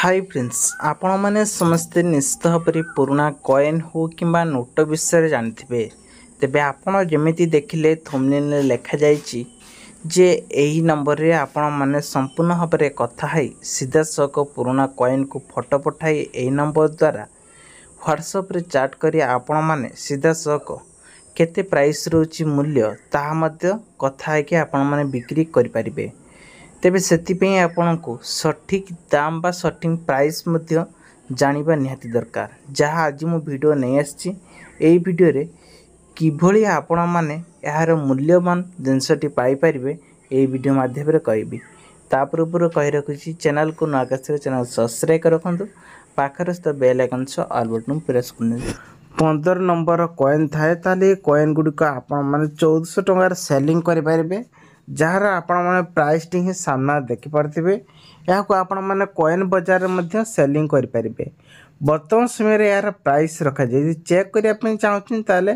Hi friends आपण माने समस्ते निश्चित भाव पुराना कॉइन हो किंबा नोट विषय जानते तेबे आपण जमिति देखिले थंबनेल लिखा जाइछि जे एही नंबर रे आपण माने संपूर्ण भाव में कथा है सीधा सक पुराना कॉइन को फोटो पठाई एही नंबर द्वारा व्हाट्सएप रे चैट करी आपण माने सीधा सक केते प्राइस रोची मूल्य ताहा मध्य कथा है कि आपण माने बिक्री करि परिबे। तेबे सेतिपई आपनको सठिक दाम बा सठिक प्राइस मध्य जानिबा निहाती दरकार। जहाँ आज मु वीडियो नहीं आछि एई वीडियो रे किभली आपण माने यार मूल्यवान जिनसटी पाई परिबे एई वीडियो माध्यम रे कहबी। तापर कहि रखुछि चैनल को नागस्थ चैनल सब्सक्राइब कर रखंतु पाखर स्थ bell icon so all button press करने 15 नंबर कॉइन थाए ताले कॉइन गुडी को आपण माने 1400 टंका रे सेलिंग करि परिबे। जार आपण माने प्राइस टी सामना देखि पारथिबे या को आपण माने कॉइन बाजार में सेलिंग करि परिबे। वर्तमान समय रे यार प्राइस रखा जाय चेक करिया पे चाहछिन ताले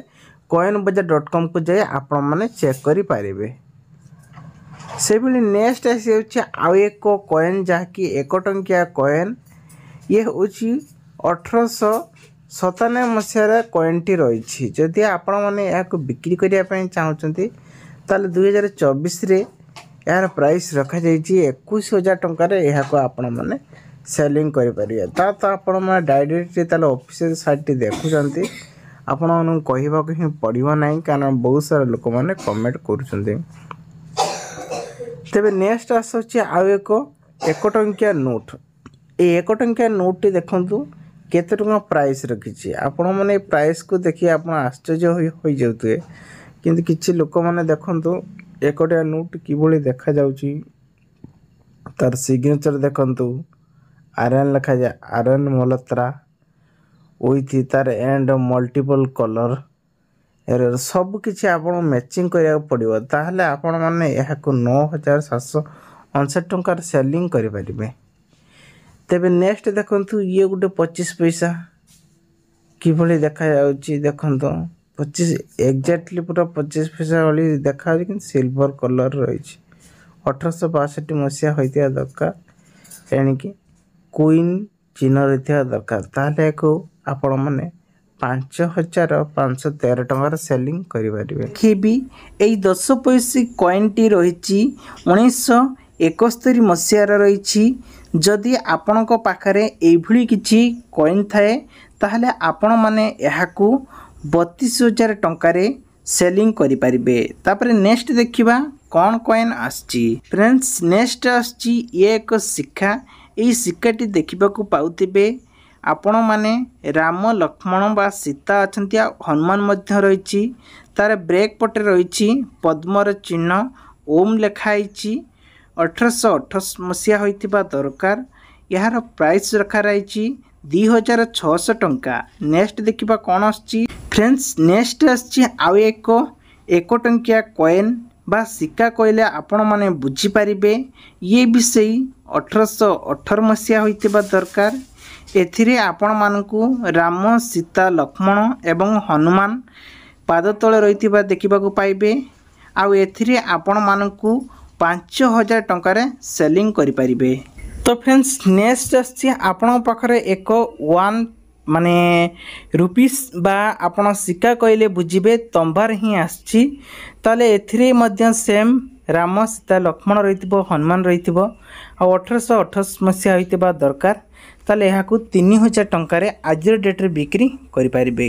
coinbajar.com को जाय आपण माने चेक करि परिबे। से बिली नेक्स्ट आसी होछि आ एक कॉइन जा कि 1 टंकिया कॉइन ये होछि 1897 मसिया कॉइन टी रही। जदि आपण माने या को बिक्री करिया पे चाहछन्ती ताले 2024 रे यार प्राइस रखा जाइए 21,000 टंका रे यह को आपण माने सेलिंग करि परिया। ता आपण माने डायरेक्ट ताले ऑफिशियल साइट देखु जंती आपण माने कहिबा को ही पड़िबो नाही कारण बहुत सारा लोक माने कमेंट करूछन्ती। तबे नेक्स्ट आसोछि आ एक 1 टंकिया नोट ए 1 टंकिया नोट टी देखंतु केते टंका प्राइस रखिछि। आपण माने प्राइस को देखि आपण आश्चर्य होई जाउतुए किंतु किछि लोक माने देखंतु 1 टंकिया नोट किभली देखा जाउछि तार सिग्नेचर देखंतु आरएन लिखा जाय आरएन मलत्रा विथ तार एंड मल्टीपल कलर एरर सब किछि आपण मैचिंग करिया पड़िबो ताहले आपण माने यहा को 9759 टंका सेलिंग करि परिबे। तबे नेक्स्ट देखंतु ये गुटे 25 पैसा किभली देखा जाउछि देखंतु 25 एक्जेक्टली पूरा 25 पैसा वाली देखा कि सिल्वर कलर रही 1862 मसीहा होता दरकार एणिकी क्वीन चिन्ह रही दरकार ताले को आपण माने 5513 टंकार सेलिंग करें कि भी यही 10 पैसा कॉइन टी रही 1971 मसीहार रही। जदि आपण पाखरे एभली किछि कॉइन थाए ताहले आपण माने एहाकू 32,000 टंका सेलिंग करि परिबे। तापर नेक्स्ट देखिबा कौन कॉइन आछि फ्रेंड्स। नेक्स्ट आछि ये एक सिक्का एई सिक्काटी देखिबा को पाउतिबे आपण माने राम लक्ष्मण बा सीता अछंती हनुमान मध्य रही तार ब्रेक पटे रही पद्मर चिन्ह ओम लिखाई 1828 मसीहा होइतिबा दरकार। यार प्राइस रखा रही 2600 टंका। नेक्स्ट देखिबा कौन आछि फ्रेंड्स। नेक्स्ट आछि आ एक 1 टंकिया कॉइन बा सिक्का कहले आपण माने बुझी परिबे ये विषय 1818 मसीहा होइतिबा दरकार। एथिरे आपण मानकू राम सीता लक्ष्मण एवं हनुमान पाद तले रहितिबा देखिबा को पाइबे। आ एथिरे आपण मानकू 5000 टंका रे सेलिंग करि परिबे। तो फ्रेंड्स नेक्स्ट आछि आपण पाखरे एक 1 माने रुपीस बा आपण सिक्का कहले बुझिबे तंबार ही आछि ताले एथिरे मध्य सेम राम सीता लक्ष्मण रहितिबो हनुमान रहितिबो आ 1828 मसीहा होइतिबा दरकार ताले एहाकू 3000 टंका रे आज डेट रे बिक्री करि परिबे।